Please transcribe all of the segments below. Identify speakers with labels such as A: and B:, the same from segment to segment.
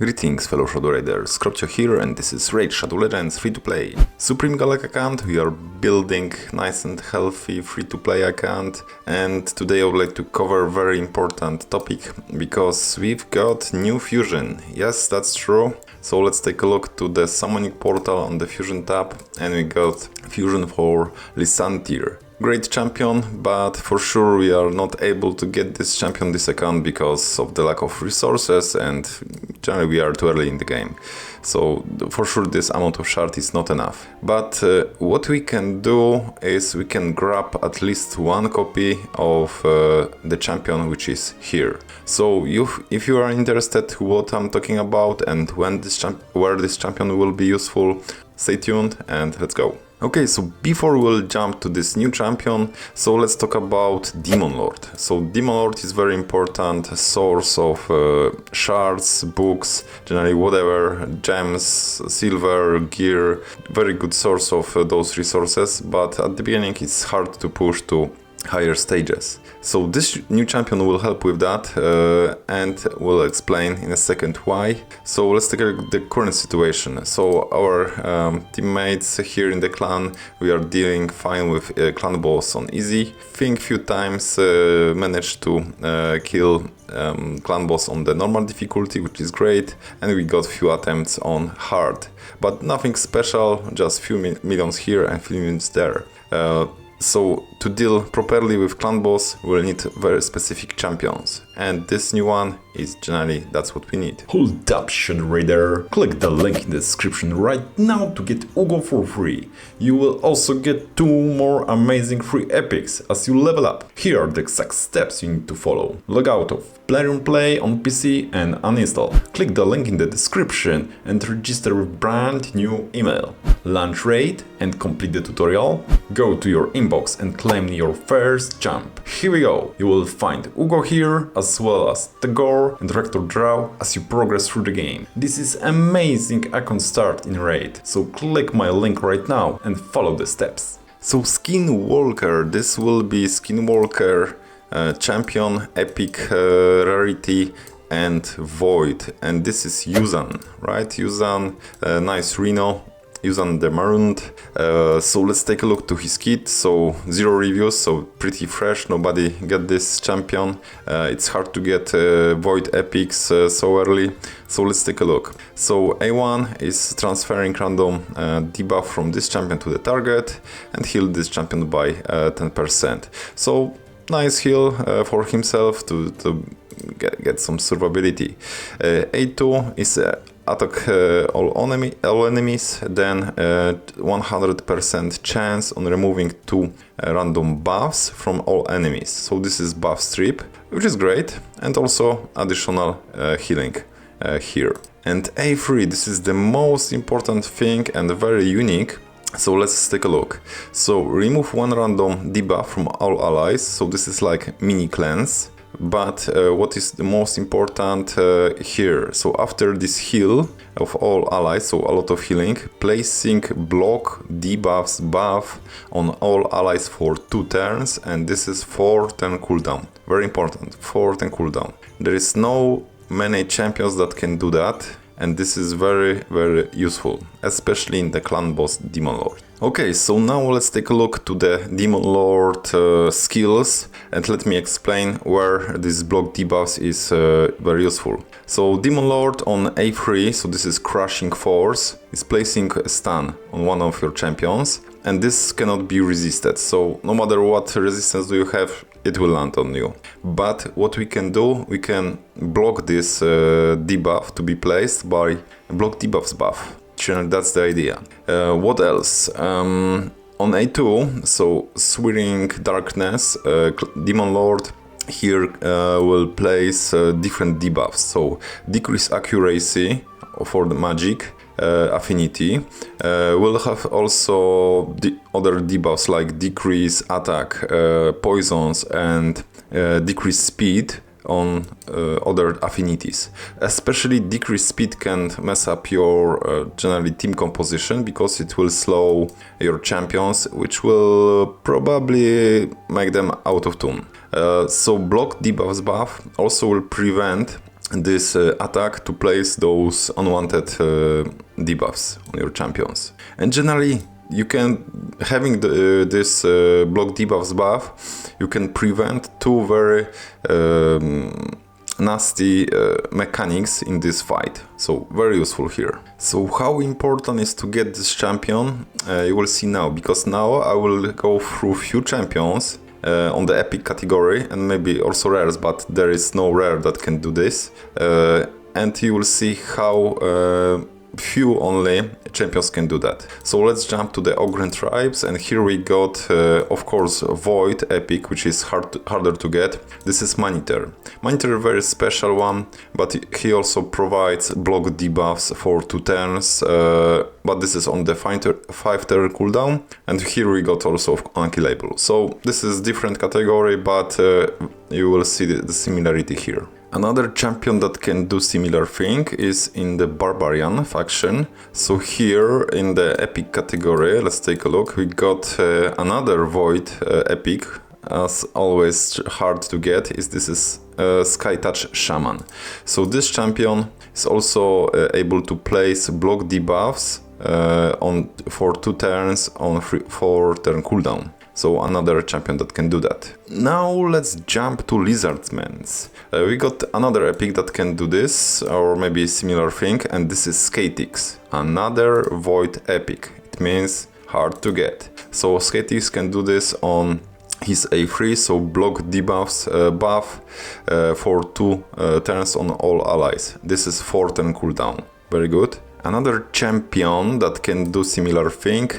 A: Greetings fellow Shadow Raiders, Kropcio here and this is Raid Shadow Legends free-to-play. Supreme Galak account, we are building nice and healthy free-to-play account, and today I would like to cover a very important topic because we've got new fusion. Yes, that's true. So let's take a look to the summoning portal on the fusion tab, and we got fusion for Lysanthir. Great champion, but for sure we are not able to get this champion this account because of the lack of resources, and generally we are too early in the game. So for sure this amount of shard is not enough. But what we can do is we can grab at least one copy of the champion which is here. So if you are interested what I'm talking about and when where this champion will be useful, stay tuned and let's go. Okay, so before we'll jump to this new champion, so let's talk about Demon Lord. So Demon Lord is very important source of shards, books, generally whatever, gems, silver, gear, very good source of those resources, but at the beginning it's hard to push to higher stages. So this new champion will help with that and we'll explain in a second why. So let's take a look at the current situation. So our teammates here in the clan, we are dealing fine with clan boss on easy. Think few times managed to kill clan boss on the normal difficulty, which is great, and we got few attempts on hard. But nothing special, just few millions here and few millions there. So to deal properly with clan boss, we'll need very specific champions, and this new one is generally that's what we need.
B: Hold up, Shadow Raider. Click the link in the description right now to get Uugo for free. You will also get 2 more amazing free epics as you level up. Here are the exact steps you need to follow. Log out of Plarium Play on PC and uninstall. Click the link in the description and register with brand new email. Launch raid and complete the tutorial. Go to your inbox and claim your first jump. Here we go. You will find Uugo here as well as Tagoar and Rector Drath as you progress through the game. This is amazing account start in raid, so click my link right now and follow the steps.
A: So Skinwalker, this will be Skinwalker champion, epic rarity and void, and this is Yuzan, right? Yuzan, nice Rhino. Yuzan the Marooned. So let's take a look to his kit. So 0 reviews, so pretty fresh, nobody get this champion. It's hard to get void epics so early, so let's take a look. So A1 is transferring random debuff from this champion to the target and heal this champion by 10%. So nice heal for himself to get some survivability. A2 is attack all enemies, then 100% chance on removing 2 random buffs from all enemies. So this is buff strip, which is great, and also additional healing here. And A3, this is the most important thing and very unique. So let's take a look. So remove 1 random debuff from all allies, so this is like mini cleanse. But what is the most important here? So after this heal of all allies, so a lot of healing, placing block debuffs buff on all allies for 2 turns, and this is 4-turn cooldown. Very important, 4-turn cooldown. There is no many champions that can do that, and this is very useful, especially in the clan boss Demon Lord. Okay, so now let's take a look to the Demon Lord skills, and let me explain where this block debuffs is very useful. So Demon Lord on A3, so this is Crushing Force, is placing a stun on one of your champions, and this cannot be resisted. So no matter what resistance do you have, it will land on you. But what we can do, we can block this debuff to be placed by block debuffs buff. That's the idea. What else? On A2, so Swearing Darkness, Demon Lord here will place different debuffs. So decrease accuracy for the magic, affinity. We'll have also the other debuffs like decrease attack, poisons, and decrease speed on other affinities. Especially decreased speed can mess up your generally team composition because it will slow your champions, which will probably make them out of tune. So block debuffs buff also will prevent this attack to place those unwanted debuffs on your champions. And generally, you can, having this block debuffs buff, you can prevent two very nasty mechanics in this fight, so very useful here. So how important is to get this champion, you will see now, because now I will go through few champions on the epic category and maybe also rares, but there is no rare that can do this, and you will see how few only champions can do that. So let's jump to the Ogren tribes, and here we got of course Void epic, which is harder to get. This is Maniter. Maniter, very special one, but he also provides block debuffs for 2 turns, but this is on the 5 turn cooldown, and here we got also unkillable. So this is different category, but you will see the similarity here. Another champion that can do similar thing is in the Barbarian faction. So here in the epic category, let's take a look, we got another Void epic, as always hard to get, this is Sky Touch Shaman. So this champion is also able to place block debuffs for 2 turns on 4 turn cooldown. So another champion that can do that. Now let's jump to Lizardmans. We got another epic that can do this, or maybe a similar thing, and this is Skatix, another Void epic. It means hard to get. So Skatix can do this on his A3, so block debuffs buff for 2 turns on all allies. This is 4 turn cooldown. Very good. Another champion that can do similar thing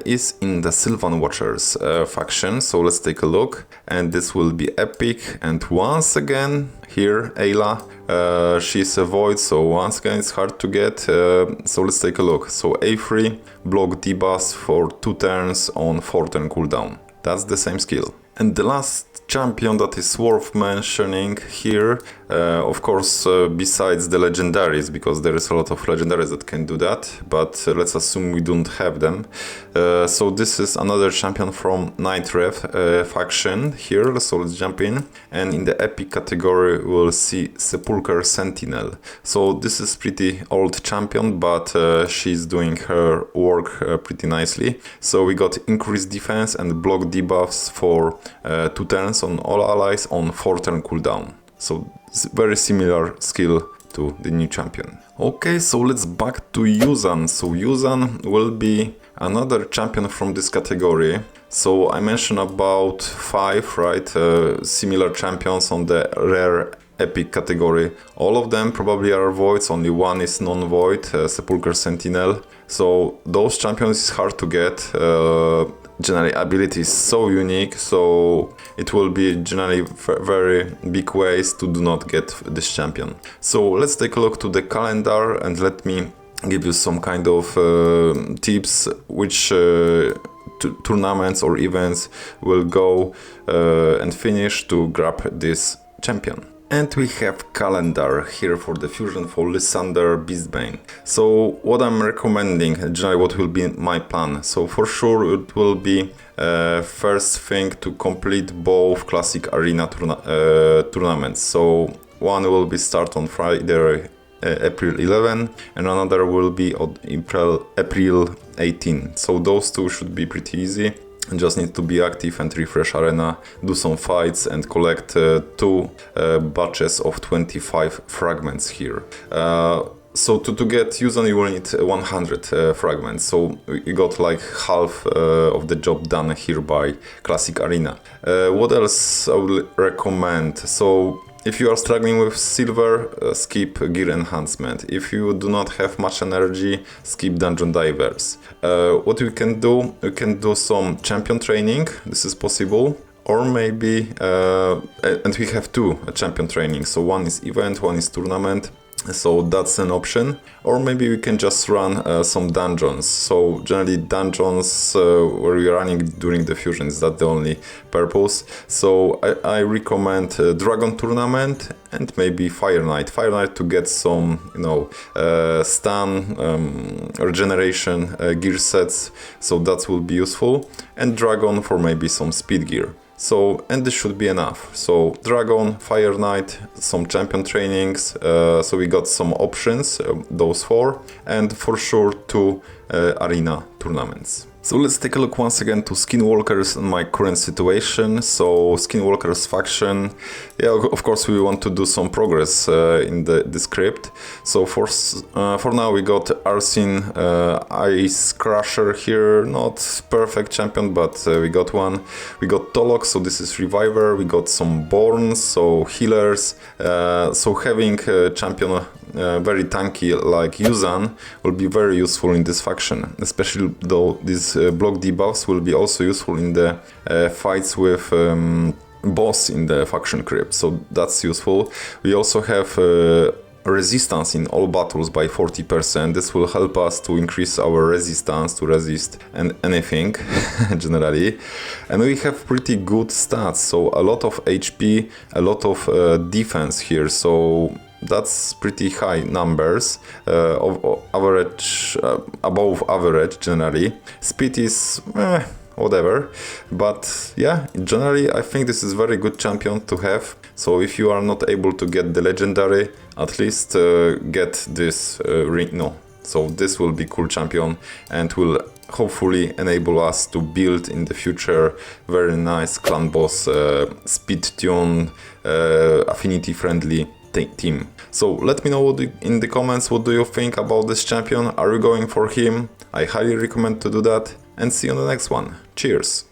A: is in the Sylvan Watchers faction, so let's take a look, and this will be epic, and once again here Ayla, she's a Void, so once again it's hard to get, so let's take a look. So A3, block debuffs for 2 turns on 4 turn cooldown. That's the same skill. And the last champion that is worth mentioning here, of course, besides the legendaries, because there is a lot of legendaries that can do that, but let's assume we don't have them. So this is another champion from Nightrev faction here, so let's jump in. And in the epic category we'll see Sepulchre Sentinel. So this is pretty old champion, but she's doing her work pretty nicely. So we got increased defense and block debuffs for 2 turns on all allies on 4 turn cooldown. So very similar skill to the new champion. Okay, so let's back to Yuzan. So Yuzan will be another champion from this category. So I mentioned about 5, right, similar champions on the rare epic category. All of them probably are voids, only one is non-void, Sepulchre Sentinel. So those champions is hard to get. Generally ability is so unique, so it will be generally very big ways to do not get this champion. So let's take a look to the calendar and let me give you some kind of tips which tournaments or events will go and finish to grab this champion. And we have calendar here for the fusion for Lysanthir Beastbane. So what I'm recommending, generally what will be my plan. So for sure it will be first thing to complete both classic arena tournaments. So one will be start on Friday, April 11, and another will be on April 18. So those two should be pretty easy. Just need to be active and refresh arena, do some fights and collect 2 batches of 25 fragments here. So to get Yuzan you will need 100 fragments, so you got like half of the job done here by classic arena. What else I would recommend? So if you are struggling with silver, skip gear enhancement. If you do not have much energy, skip dungeon divers. What you can do some champion training, this is possible. Or maybe, and we have 2 champion training, so one is event, one is tournament. So that's an option. Or maybe we can just run some dungeons. So generally dungeons where you're running during the fusion, is that the only purpose. So I recommend Dragon Tournament and maybe Fire Knight. Fire Knight to get some, you know, stun, regeneration gear sets. So that will be useful. And Dragon for maybe some speed gear. So, and this should be enough. So Dragon, Fire Knight, some champion trainings, so we got some options, those 4, and for sure 2 arena tournaments. So let's take a look once again to Skinwalkers and my current situation. So Skinwalkers faction, yeah, of course we want to do some progress in the script. So for now we got Arsene, Ice Crusher here, not perfect champion, but we got one. We got Tolok, so this is Reviver. We got some Borns, so healers. So having a champion very tanky like Yuzan will be very useful in this faction, especially though these block debuffs will be also useful in the fights with boss in the faction crypt, so that's useful. We also have resistance in all battles by 40%. This will help us to increase our resistance to resist and anything generally. And we have pretty good stats, so a lot of HP, a lot of defense here, so that's pretty high numbers, of average, above average generally. Speed is whatever, but yeah, generally I think this is very good champion to have. So if you are not able to get the legendary, at least get this ring. No, so this will be cool champion and will hopefully enable us to build in the future very nice clan boss, speed tune, affinity friendly team. So let me know in the comments what do you think about this champion. Are you going for him? I highly recommend to do that, and see you on the next one. Cheers!